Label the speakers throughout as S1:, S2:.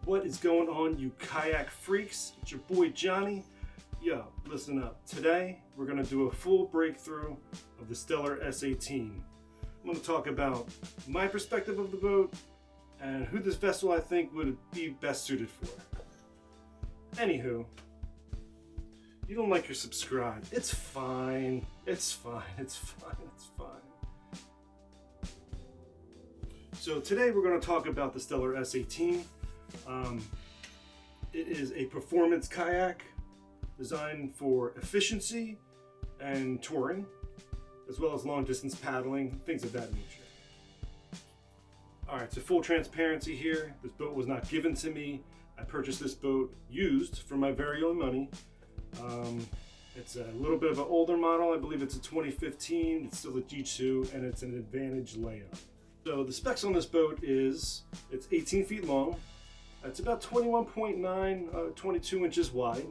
S1: What is going on, you kayak freaks? It's your boy Johnny. Yo, listen up. Today, we're going to do a full breakthrough of the Stellar S18. I'm going to talk about my perspective of the boat and who this vessel I think would be best suited for. Anywho, you don't like your subscribe. It's fine. It's fine. It's fine. It's fine. So today we're going to talk about the Stellar S18. It is a performance kayak designed for efficiency and touring, as well as long distance paddling, things of that nature. Alright, so full transparency here. This boat was not given to me. I purchased this boat used for my very own money. It's a little bit of an older model. I believe it's a 2015. It's still a G2 and it's an Advantage layup. So the specs on this boat is it's 18 feet long. It's about 21.9, 22 inches wide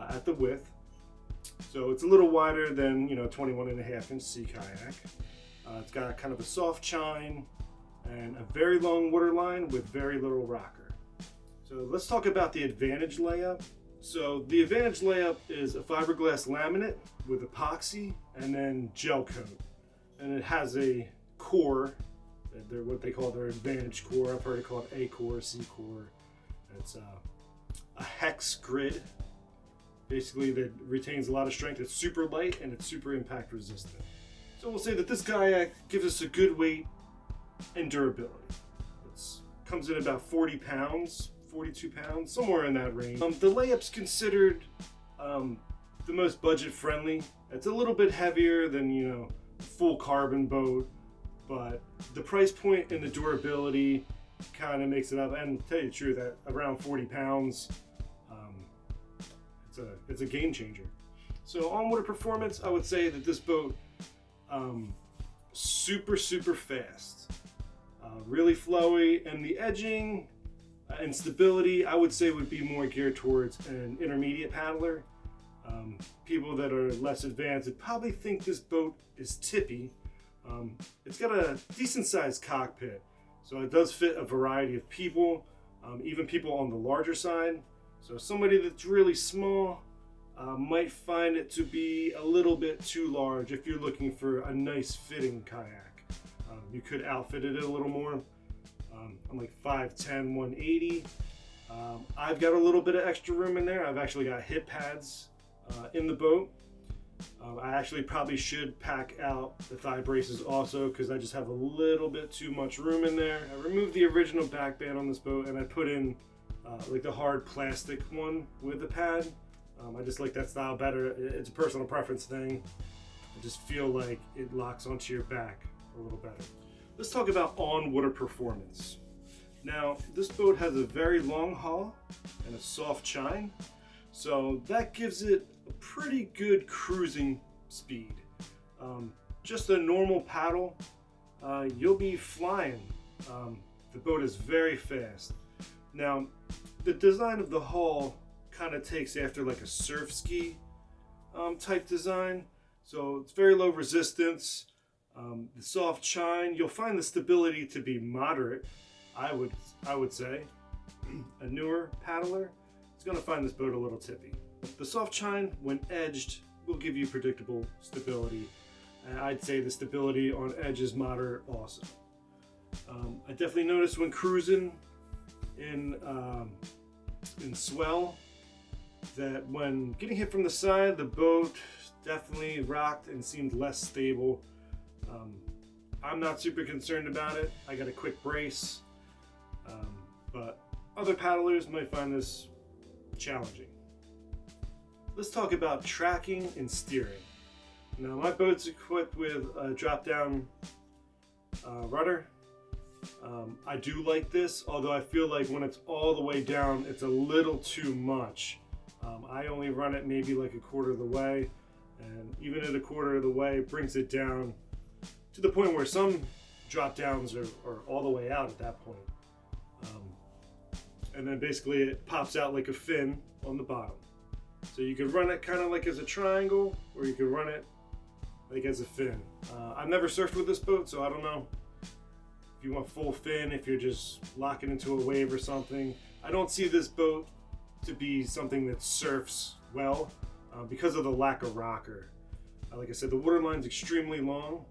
S1: at the width. So it's a little wider than 21.5 inch sea kayak. It's got kind of a soft chine and a very long water line with very little rocker. So let's talk about the Advantage layup. So the Advantage layup is a fiberglass laminate with epoxy and then gel coat. And it has a core. They're what they call their Advantage core. I've heard it called A core, C core. It's a hex grid, basically, that retains a lot of strength. It's super light and it's super impact resistant. So we'll say that this kayak gives us a good weight and durability. It comes in about 40 pounds, 42 pounds, somewhere in that range. The layup's considered the most budget friendly. It's a little bit heavier than full carbon boat. But the price point and the durability kind of makes it up. And to tell you the truth, at around 40 pounds, it's a game changer. So on water performance, I would say that this boat, super fast, really flowy, and the edging and stability, I would say, would be more geared towards an intermediate paddler. People that are less advanced would probably think this boat is tippy. It's got a decent sized cockpit, so it does fit a variety of people, even people on the larger side. So somebody that's really small might find it to be a little bit too large if you're looking for a nice fitting kayak. You could outfit it a little more. I'm like 5'10", 180. I've got a little bit of extra room in there. I've actually got hip pads in the boat. I actually probably should pack out the thigh braces also because I just have a little bit too much room in there. I removed the original back band on this boat and I put in like the hard plastic one with the pad. I just like that style better. It's a personal preference thing. I just feel like it locks onto your back a little better. Let's talk about on-water performance. Now, this boat has a very long hull and a soft chine, so that gives it a pretty good cruising speed. Just a normal paddle, you'll be flying. The boat is very fast. Now, the design of the hull kind of takes after like a surf ski type design. So it's very low resistance. The soft chine, you'll find the stability to be moderate, I would say. A newer paddler is going to find this boat a little tippy. The soft chine, when edged, will give you predictable stability. And I'd say the stability on edge is moderate also. I definitely noticed when cruising in swell that when getting hit from the side, the boat definitely rocked and seemed less stable. I'm not super concerned about it. I got a quick brace, but other paddlers might find this challenging. Let's talk about tracking and steering. Now, my boat's equipped with a drop-down rudder. I do like this, although I feel like when it's all the way down, it's a little too much. I only run it maybe like a quarter of the way, and even at a quarter of the way, it brings it down to the point where some drop-downs are all the way out at that point. And then basically it pops out like a fin on the bottom. So you could run it kind of like as a triangle, or you could run it like as a fin. I've never surfed with this boat, so I don't know if you want full fin, if you're just locking into a wave or something. I don't see this boat to be something that surfs well because of the lack of rocker. Like I said, the waterline's extremely long,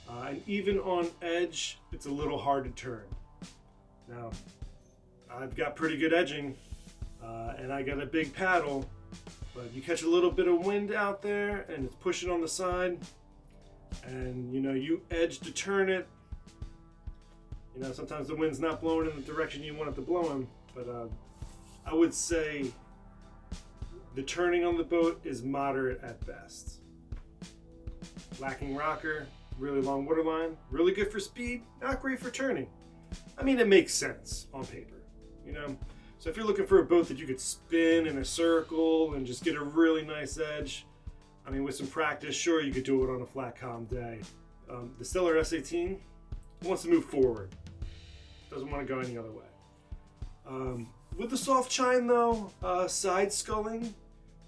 S1: and even on edge, it's a little hard to turn. Now, I've got pretty good edging, and I got a big paddle, but you catch a little bit of wind out there, and it's pushing on the side, and you edge to turn it. Sometimes the wind's not blowing in the direction you want it to blow in, but I would say the turning on the boat is moderate at best. Lacking rocker, really long waterline, really good for speed, not great for turning. I mean, it makes sense on paper, So if you're looking for a boat that you could spin in a circle and just get a really nice edge, I mean, with some practice, sure, you could do it on a flat, calm day. The Stellar S18 wants to move forward. Doesn't want to go any other way. With the soft chine, though, side sculling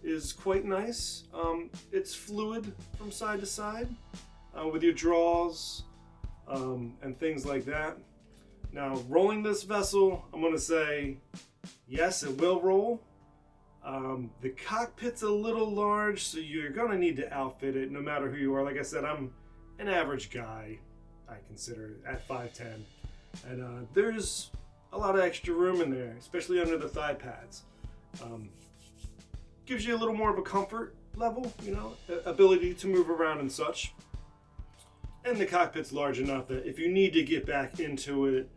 S1: is quite nice. It's fluid from side to side with your draws and things like that. Now, rolling this vessel, I'm going to say, yes, it will roll. The cockpit's a little large, so you're going to need to outfit it no matter who you are. Like I said, I'm an average guy, I consider, at 5'10". And there's a lot of extra room in there, especially under the thigh pads. Gives you a little more of a comfort level, ability to move around and such. And the cockpit's large enough that if you need to get back into it,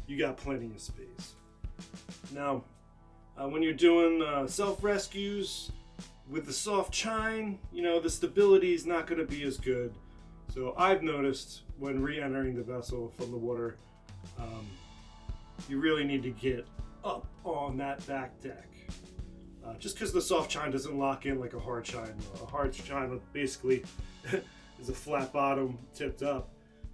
S1: you got plenty of space. Now, when you're doing self-rescues with the soft chine, the stability is not going to be as good. So I've noticed when re-entering the vessel from the water, you really need to get up on that back deck. Just because the soft chine doesn't lock in like a hard chine. A hard chine basically is a flat bottom tipped up.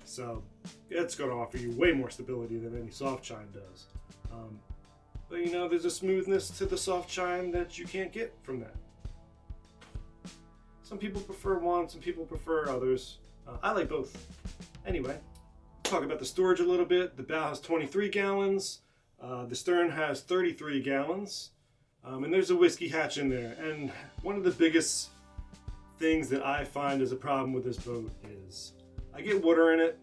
S1: So it's going to offer you way more stability than any soft chine does. But there's a smoothness to the soft chine that you can't get from that. Some people prefer one, some people prefer others. I like both. Anyway, talk about the storage a little bit. The bow has 23 gallons. The stern has 33 gallons. And there's a whiskey hatch in there. And one of the biggest things that I find is a problem with this boat is I get water in it,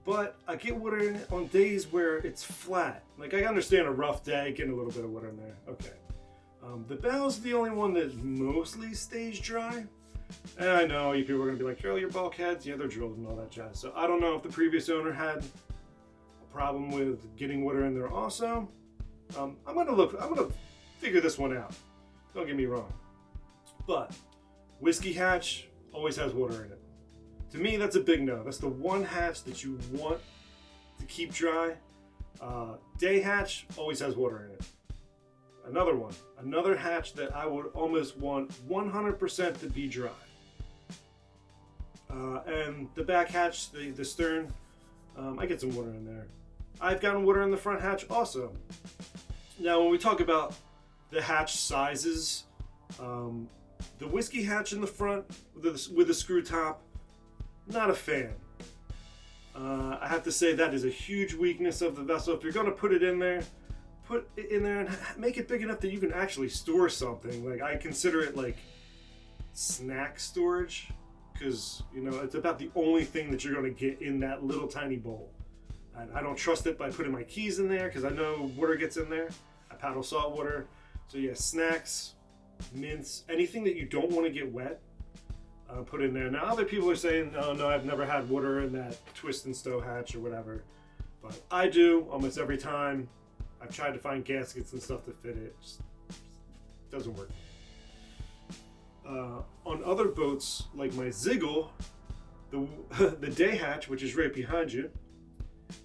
S1: but I get water in it on days where it's flat. Like, I understand a rough day, getting a little bit of water in there. Okay. The bow's the only one that mostly stays dry. And I know you people are going to be like, drill your bulkheads. Yeah, they're drilled and all that jazz. So I don't know if the previous owner had a problem with getting water in there also. I'm going to figure this one out. Don't get me wrong. But whiskey hatch always has water in it. To me, that's a big no. That's the one hatch that you want to keep dry. Day hatch always has water in it. Another hatch that I would almost want 100% to be dry. And the back hatch, the stern, I get some water in there. I've gotten water in the front hatch also. Now, when we talk about the hatch sizes, the whiskey hatch in the front with the screw top, not a fan. I have to say that is a huge weakness of the vessel. If you're going to put it in there and make it big enough that you can actually store something. Like, I consider it like snack storage, because it's about the only thing that you're going to get in that little tiny bowl. And I don't trust it by putting my keys in there because I know water gets in there. I paddle salt water. So yeah, snacks, mints, anything that you don't want to get wet, put in there. Now, other people are saying, oh no, I've never had water in that twist and stow hatch or whatever. But I do almost every time. I've tried to find gaskets and stuff to fit it. Just doesn't work. On other boats, like my Ziggle, the day hatch, which is right behind you,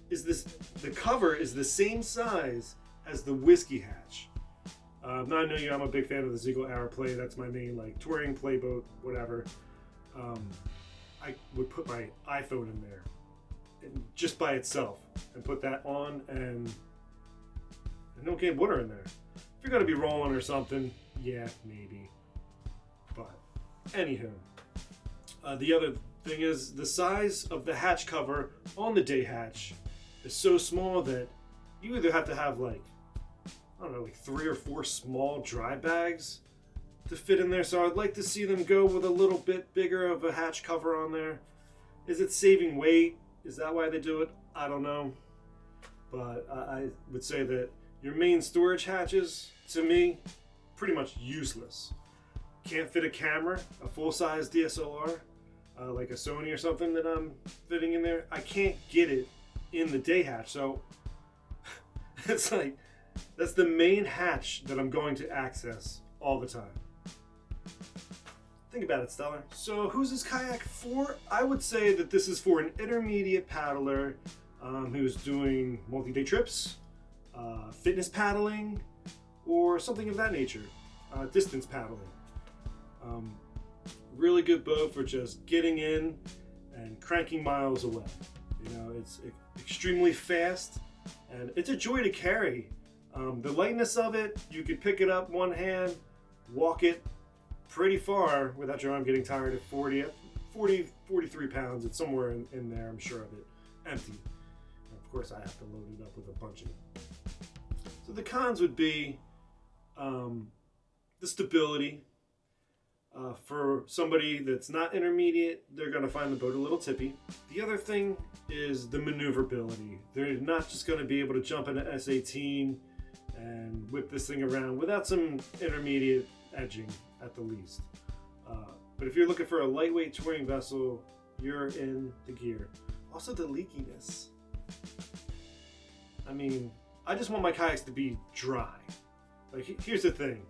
S1: the cover is the same size as the whiskey hatch. Now, I know I'm a big fan of the Ziggle Aeroplay. That's my main touring playboat, whatever. I would put my iPhone in there, just by itself, and put that on, and don't get water in there. If you're gonna be rolling or something, yeah, maybe. But anywho, the other thing is the size of the hatch cover on the day hatch is so small that you either have to have I don't know, like 3 or 4 small dry bags to fit in there. So I'd like to see them go with a little bit bigger of a hatch cover on there. Is it saving weight? Is that why they do it? I don't know. But I would say that your main storage hatches, to me, pretty much useless. Can't fit a camera, a full-size DSLR, like a Sony or something that I'm fitting in there. I can't get it in the day hatch. So it's like, that's the main hatch that I'm going to access all the time. Think about it, Stellar. So who's this kayak for? I would say that this is for an intermediate paddler who's doing multi-day trips, fitness paddling, or something of that nature, distance paddling. Really good boat for just getting in and cranking miles away. You know, it's extremely fast and it's a joy to carry. The lightness of it, you could pick it up one hand, walk it pretty far without your arm getting tired at 43 pounds. It's somewhere in there, I'm sure of it, empty. And of course, I have to load it up with a bunch of it. So the cons would be the stability. For somebody that's not intermediate, they're going to find the boat a little tippy. The other thing is the maneuverability. They're not just going to be able to jump in an S18 and whip this thing around without some intermediate edging at the least. But if you're looking for a lightweight touring vessel, you're in the gear. Also the leakiness. I mean, I just want my kayaks to be dry. Like, here's the thing.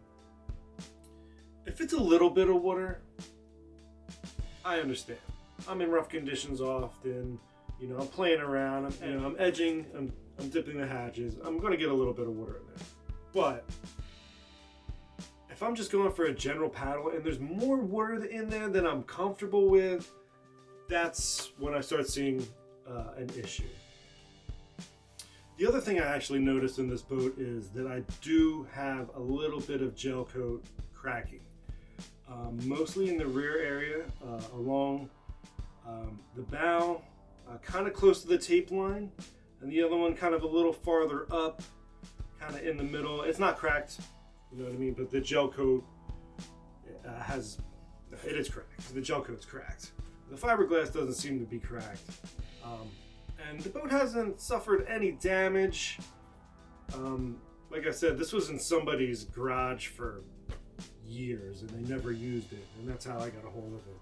S1: If it's a little bit of water, I understand. I'm in rough conditions often. You know, I'm playing around. I'm edging. I'm dipping the hatches. I'm going to get a little bit of water in there. But if I'm just going for a general paddle and there's more water in there than I'm comfortable with, that's when I start seeing an issue. The other thing I actually noticed in this boat is that I do have a little bit of gel coat cracking. Mostly in the rear area, along the bow, kind of close to the tape line, and the other one kind of a little farther up, kind of in the middle. It's not cracked, you know what I mean, but the gel coat it is cracked. The gel coat's cracked. The fiberglass doesn't seem to be cracked. And the boat hasn't suffered any damage. Like I said, this was in somebody's garage for years and they never used it, and that's how I got a hold of it.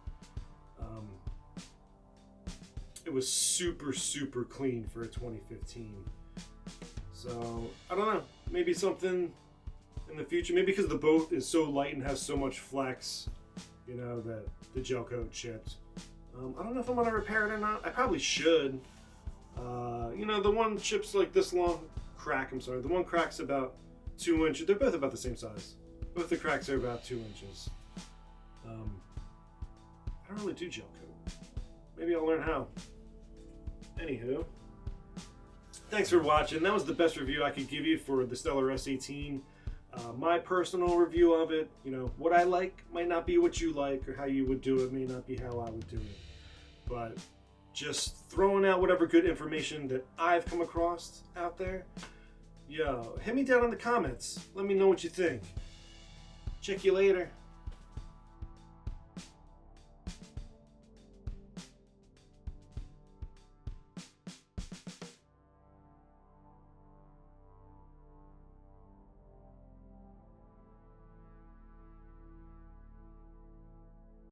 S1: It was super clean for a 2015. So I don't know, maybe something in the future, maybe because the boat is so light and has so much flex, you know, that the gel coat chipped. I don't know if I'm gonna repair it or not. I probably should. You know, the one chips like this long crack, the one crack's about 2 inches. They're both about the same size. Both the cracks are about 2 inches. I don't really do gel coat. Maybe I'll learn how. Anywho, thanks for watching. That was the best review I could give you for the Stellar S18. My personal review of it, you know, what I like might not be what you like, or how you would do it may not be how I would do it. But just throwing out whatever good information that I've come across out there. Yo, hit me down in the comments. Let me know what you think. Check you later.